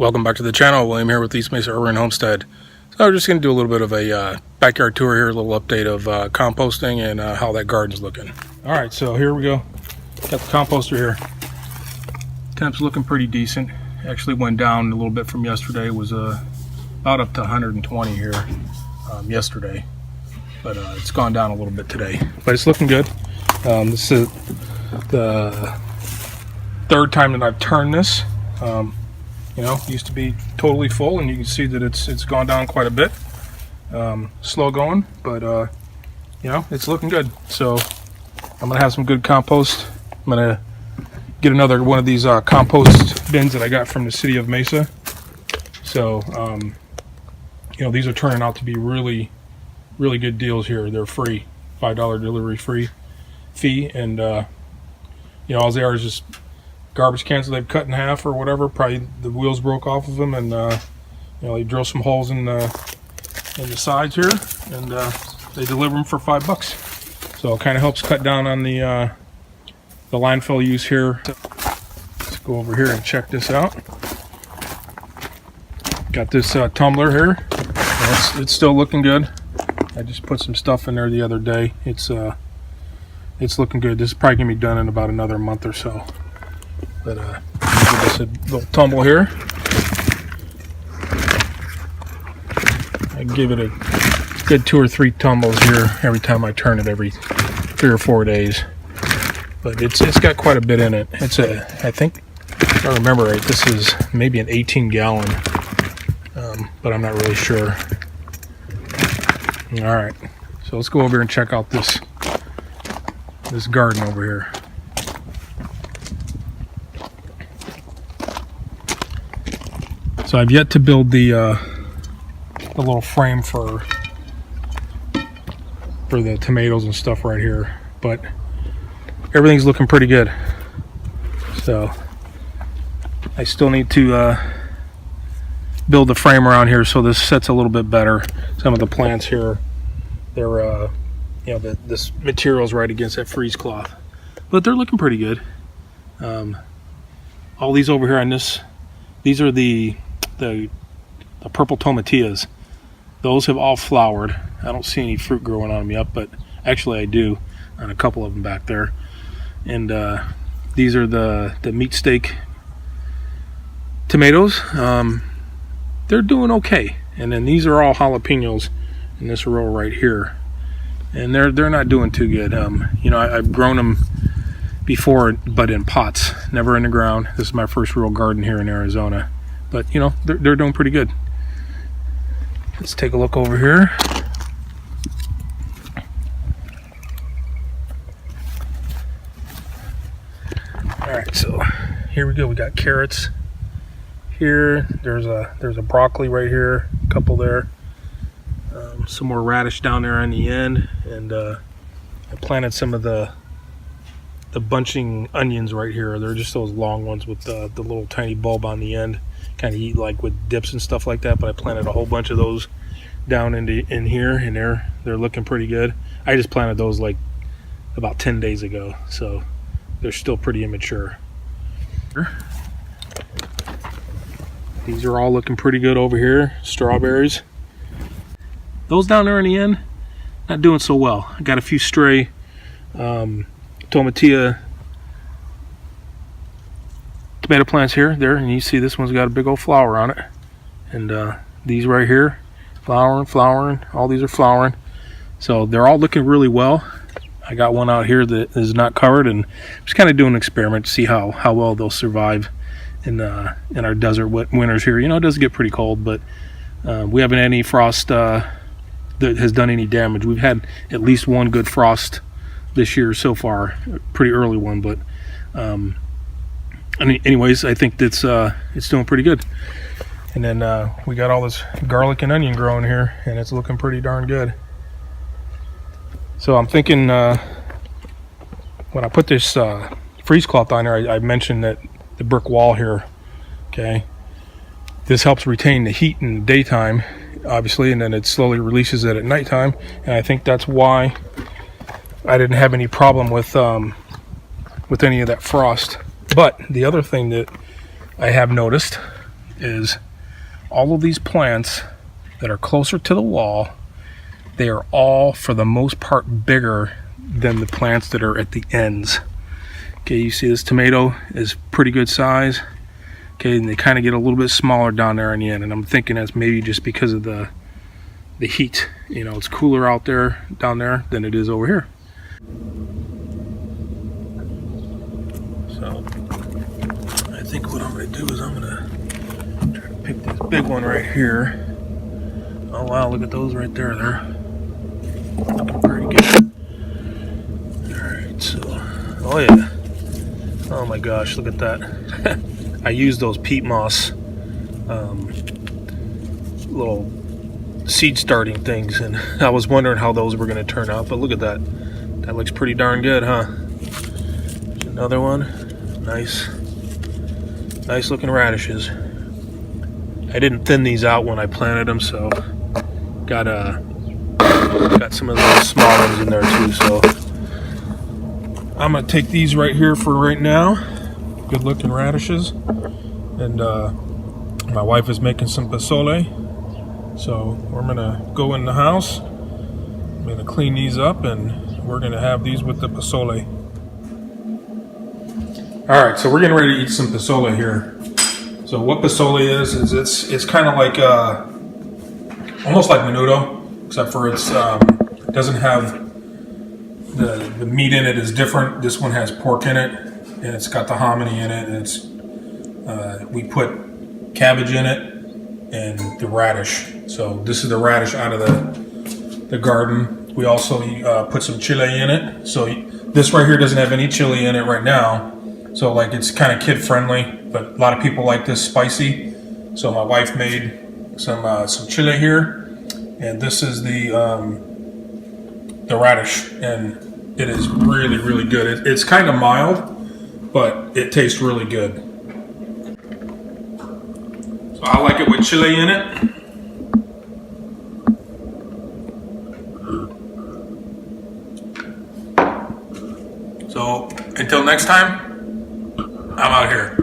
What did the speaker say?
Welcome back to the channel. William here with East Mesa Urban Homestead. So we're just going to do a little bit of a backyard tour here, a little update of composting and how that garden's looking. All right, so here we go. Got the composter here. Temp's looking pretty decent. Actually went down a little bit from yesterday. It was about up to 120 here yesterday, but it's gone down a little bit today. But it's looking good. This is the third time that I've turned this. You know, it used to be totally full, and you can see that it's gone down quite a bit. Slow going, but you know, it's looking good. So I'm gonna have some good compost. I'm gonna get another one of these compost bins that I got from the city of Mesa. So you know, these are turning out to be really good deals here. They're free, $5 delivery fee, and you know, all they are is just garbage cans that they've cut in half or whatever. Probably the wheels broke off of them, and you know, they drill some holes in the sides here, and they deliver them for $5. So it kind of helps cut down on the landfill use here. Let's go over here and check this out. Got this tumbler here. It's still looking good. I just put some stuff in there the other day. It's looking good. This is probably gonna be done in about another month or so. But give this a little tumble here. I give it a good 2 or 3 tumbles here every time I turn it, every 3 or 4 days. But it's got quite a bit in it. It's I think, if I remember right, this is maybe an 18-gallon, but I'm not really sure. All right, so let's go over here and check out this garden over here. So I've yet to build the little frame for the tomatoes and stuff right here, but everything's looking pretty good. So I still need to build the frame around here so this sets a little bit better. Some of the plants here, they're you know, this material's right against that freeze cloth, but they're looking pretty good. All these over here on this, these are the purple tomatillas. Those have all flowered. I don't see any fruit growing on them yet, but actually I do on a couple of them back there. And these are the meat steak tomatoes. They're doing okay. And then these are all jalapenos in this row right here, and they're not doing too good. You know, I've grown them before, but in pots, never in the ground. This is my first real garden here in Arizona. But you know, they're doing pretty good. Let's take a look over here. All right, so here we go. We got carrots here. There's a broccoli right here, a couple there. Some more radish down there on the end, and I planted some of the bunching onions right here. They're just those long ones with the little tiny bulb on the end. Kind of eat like with dips and stuff like that, but I planted a whole bunch of those down in here, and they're looking pretty good. I just planted those like about 10 days ago, so they're still pretty immature. These are all looking pretty good over here. Strawberries. Those down there in the end, not doing so well. I got a few stray tomatilla tomato plants here, there, and you see this one's got a big old flower on it. And these right here, flowering, all these are flowering. So they're all looking really well. I got one out here that is not covered, and I'm just kind of doing an experiment to see how well they'll survive in our desert winters here. You know, it does get pretty cold, but we haven't had any frost that has done any damage. We've had at least one good frost this year so far, a pretty early one, but anyways, I think it's doing pretty good. And then we got all this garlic and onion growing here, and it's looking pretty darn good. So I'm thinking when I put this freeze cloth on there, I mentioned that the brick wall here, okay, this helps retain the heat in the daytime, obviously, and then it slowly releases it at nighttime. And I think that's why I didn't have any problem with any of that frost. But the other thing that I have noticed is all of these plants that are closer to the wall, they are all for the most part bigger than the plants that are at the ends. Okay, you see this tomato is pretty good size. Okay, and they kind of get a little bit smaller down there in the end, and I'm thinking that's maybe just because of the heat. You know, it's cooler out there down there than it is over here. So I think what I'm going to do is I'm going to try to pick this big one right here. Oh wow, look at those right there. They're looking pretty good. Alright, so, oh yeah. Oh my gosh, look at that. I used those peat moss little seed starting things, and I was wondering how those were going to turn out, but look at that. That looks pretty darn good, huh? There's another one. Nice looking radishes. I didn't thin these out when I planted them, so got some of those small ones in there too. So I'm gonna take these right here for right now. Good looking radishes, and my wife is making some pozole, so we're gonna go in the house. I'm gonna clean these up, and we're gonna have these with the pozole. All right, so we're getting ready to eat some pozole here. So what pozole is it's kind of like almost like menudo, except for it doesn't have the meat in it is different. This one has pork in it, and it's got the hominy in it, and it's we put cabbage in it and the radish. So this is the radish out of the garden. We also put some chili in it. So this right here doesn't have any chili in it right now. So like it's kind of kid friendly, but a lot of people like this spicy. So my wife made some chili here, and this is the radish, and it is really, really good. It's kind of mild, but it tastes really good. So I like it with chili in it. So until next time, I'm out here.